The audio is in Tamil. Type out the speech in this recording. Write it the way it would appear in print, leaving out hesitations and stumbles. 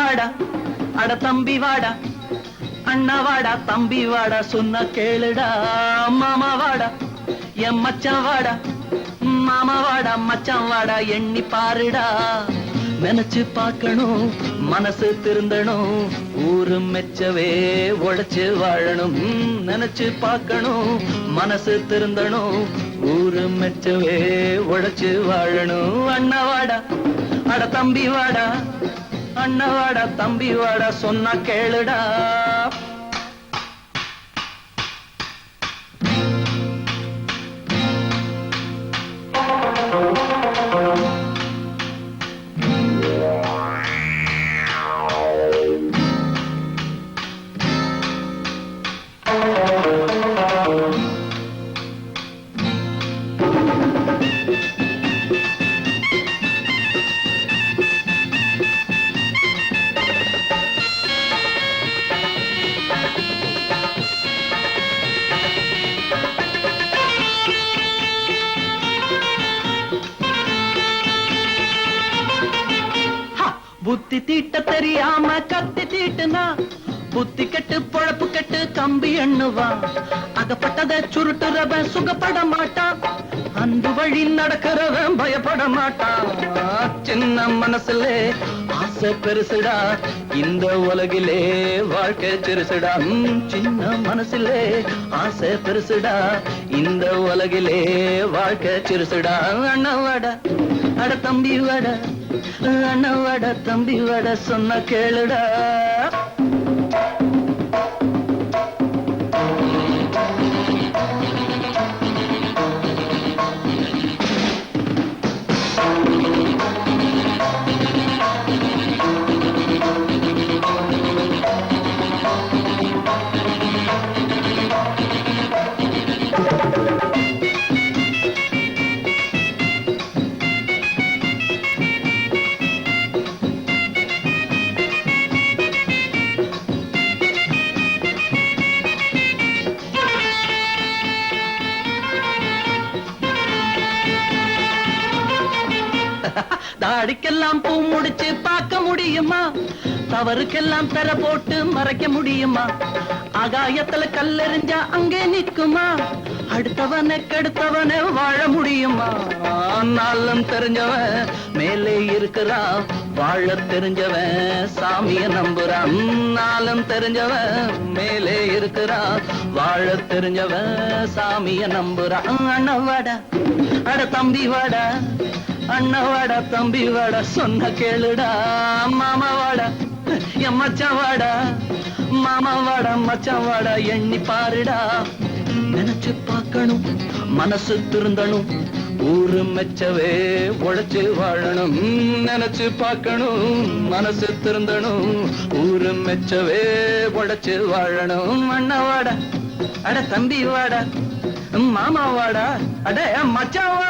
வாடா அட தம்பி வாடா அண்ணா வாடா தம்பி வாடா சொன்ன கேளுடா மாமா வாடா என் மச்சான் வாடா மாமா வாடா மச்சான் வாடா எண்ணி பாருடா நினைச்சு பார்க்கணும் மனசு திருந்தணும் ஊரு மெச்சவே உழைச்சு வாழணும் நினைச்சு பார்க்கணும் மனசு திருந்தணும் ஊரு மெச்சவே உழைச்சு வாழணும் அண்ணா வாடா அட தம்பி வாடா அண்ணா வாடா தம்பி வாடா சொன்னா கேளுடா புத்தி தீட்ட தெரியாம கத்தி தீட்டுனா புத்தி கெட்டு பொழப்பு கெட்டு கம்பி எண்ணுவா அகப்பட்டத சுருட்டுறவன் சுகப்பட மாட்டான் அன்பு வழி நடக்கிறவன் பயப்பட மாட்டான் சின்ன மனசுல ஆசை பெருசுடா இந்த உலகிலே வாழ்க்கை சிறுசுடா சின்ன மனசுல ஆசை பெருசுடா இந்த உலகிலே வாழ்க்கை சிறுசுடா அண்ணா வாடா அட தம்பி வாடா அண்ணா வாடா தம்பி வாடா சொன்ன கேளுடா தாடிக்கெல்லாம் பூ முடிச்சு பார்க்க முடியுமா தவறுக்கெல்லாம் தர போட்டு மறைக்க முடியுமா ஆகாயத்துல கல்லெறிஞ்சா அங்கே நிற்குமா அடுத்தவனை கெடுத்தவனை வாழ முடியுமா நாளும் தெரிஞ்சவன் மேலே இருக்கிறான் வாழ தெரிஞ்சவன் சாமிய நம்புறான் நாளும் தெரிஞ்சவன் மேலே இருக்கிறான் வாழ தெரிஞ்சவன் சாமிய நம்புறான் அண்ணா வாடா அட தம்பி வாடா அண்ணா வாடா தம்பி வாடா சொன்ன கேளுடா மாமா வாடா என் மச்சான் வாடா மாமா வாடா மச்சான் வாடா எண்ணி பாருடா நினைச்சு பார்க்கணும் மனசு திருந்தணும் ஊரு மெச்சவே உழைச்சு வாழணும் நினைச்சு பார்க்கணும் மனசு திருந்தணும் ஊரு மெச்சவே உழைச்சு வாழணும் அண்ணா வாடா அட தம்பி வாடா மாமா வாடா அட மச்சான் வாடா